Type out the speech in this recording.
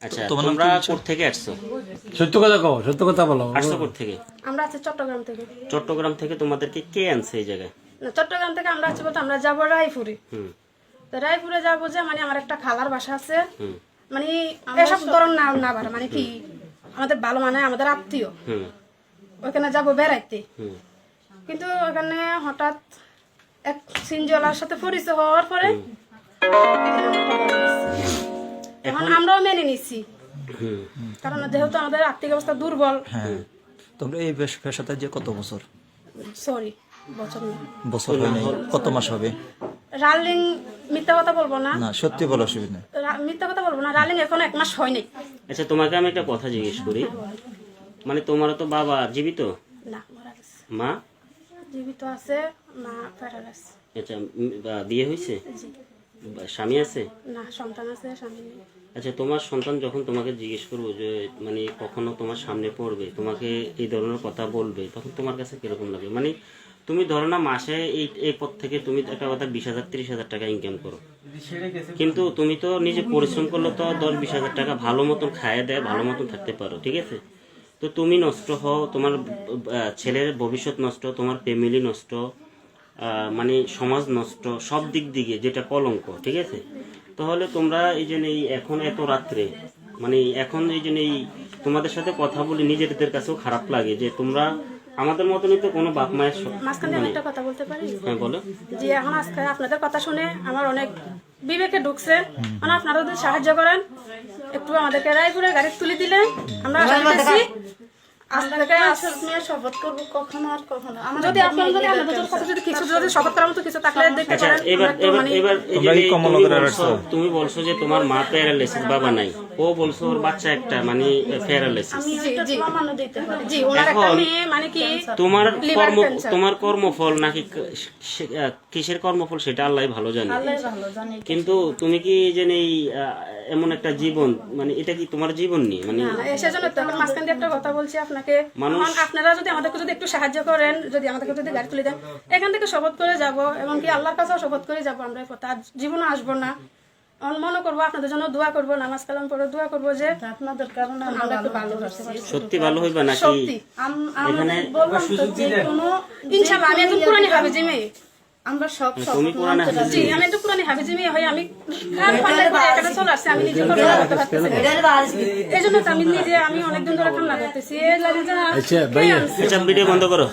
আচ্ছা, তোমরা কোথা থেকে আসছো? সত্য কথা কও, সত্য কথা বলো। আসছো কোথা থেকে? আমরা আছি চট্টগ্রাম থেকে। চট্টগ্রাম থেকে তোমাদেরকে কে আনছে এই জায়গায়? না, চট্টগ্রাম থেকে আমরা আছি বলতে আমরা যাবো রায়পুরে। তো রায়পুরে যাবো যে মানে আমার একটা খালার বাসা আছে, মানে এসব ধরন না না বাড়া, মানে কি আমাদের ভালো মানে আমাদের আত্মীয়, ওখানে যাবো বেড়াইতে। কিন্তু ওখানে হঠাৎ এক সিনজলার সাথে পরিচয় হওয়ার পরে এখন আমরাও মেনে নিচ্ছি, কারণ যেহেতু আমাদের আর্থিক অবস্থা দুর্বল। হ্যাঁ, তোমরা এই পেশাতে যে কত বছর? সরি, বছর না, বছর হয় নাই, কত মাস হবে? রালিং মিথ্যা কথা বলবো না, না সত্যি বলো, অসুবিধা নেই। মিথ্যা কথা বলবো না, রালিং এখন 1 মাস হয় নাই। আচ্ছা, তোমাকে আমি একটা কথা জিজ্ঞেস করি, মানে তোমারও তো বাবা জীবিত, না মারা গেছে। মা জীবিত আছে, মা মারা গেছে। আচ্ছা, বিয়ে হয়েছে? জি। স্বামী আছে? না, সন্তান আছে, স্বামী নেই। আচ্ছা, তোমার সন্তান যখন তোমাকে জিজ্ঞেস করবো যে মানে কখনো তোমার সামনে পড়বে, তোমাকে এই ধরনের কথা বলবে, তখন তোমার কাছে কিরকম লাগে? মানে তুমি ধরো না মাসে এই পথ থেকে তুমি একটা কথা 20,000 30,000 টাকা ইনকাম করো, কিন্তু তুমি তো নিজে পরিশ্রম করলে তো 10-20,000 টাকা ভালো মতন খায় দেয়, ভালো মতন থাকতে পারো, ঠিক আছে? তো তুমি নষ্ট হও, তোমার ছেলের ভবিষ্যৎ নষ্ট, তোমার ফ্যামিলি নষ্ট, মানে সমাজ নষ্ট, সব দিক দিকে যেটা কলঙ্ক, ঠিক আছে? তাহলে তোমরা এই যে এখন এত রাত্রে, মানে এখন এই যে তোমাদের সাথে কথা বলে নিজেদের কাছেও খারাপ লাগে যে তোমরা আমাদের মতনই তো কোনো বাপ মায়ের মাঝখানে আমি একটা কথা বলতে পারি? হ্যাঁ, বলো। যে এখন আজকে আপনাদের কথা শুনে আমার অনেক বিবেকে ঢুকছে, মানে আপনারা যদি সাহায্য করেন, একটু আমাদেরকে রায়পুরে গাড়ি তুলে দিলেন, আমরা আশা করতেছি আজ থেকে শপথ করবো কখনো আর কখনো। যদি আপনারা যদি আমাদের কাছে যদি কিছু যদি শপথ করার মতো কিছু থাকলে দেখতে আচ্ছা, পারেন। এবার তুমি বলছো যে তোমার মা প্যারালাইসিস, বাবা নাই, ও বলছো ওর বাচ্চা একটা মানে প্যারালাইসিস। জি, ওনার একটা মেয়ে, মানে কি তোমার কর্মফল নাকি কিসের কর্মফল সেটা আল্লাহ ভালো জানে, কিন্তু তুমি কি জানি এমন একটা জীবন, মানে এটা কি তোমার জীবন নিয়ে মানে সেজন্য তো এখন মাঝখান দিয়ে একটা কথা বলছি আপনাকে, আপনারা যদি আমাদেরকে যদি একটু সাহায্য করেন, যদি আমাদেরকে যদি গাড়ি তুলে দেন, এখান থেকে শপথ করে যাব, এবং কি আল্লাহর কাছেও শপথ করে যাব, আমরা তার জীবনে আসবো না। মনে করবো আপনাদের জন্য দোয়া করবো, নামাজ কালাম পড়ে দোয়া করবো যে আপনাদের কারণে আমরা একটু ভালো করতে পারি। সত্যি ভালো হইবা নাকি? সত্যি এখানে ইনশাআল্লাহ। আমি একজন পুরানি হাফেজি মেয়ে, আমরা সব তুমি পুরানা জি, আমি একটু পুরানি হাফেজি মেয়ে হই, আমি এখানে চলে আসছি, আমি নিজে করতে পারতেছি। এই জন্য তো আমি নিজে, আমি অনেকদিন ধরে কান্না করতেছি, এই লাগে যে আচ্ছা ভাইয়া, ভিডিও বন্ধ করো।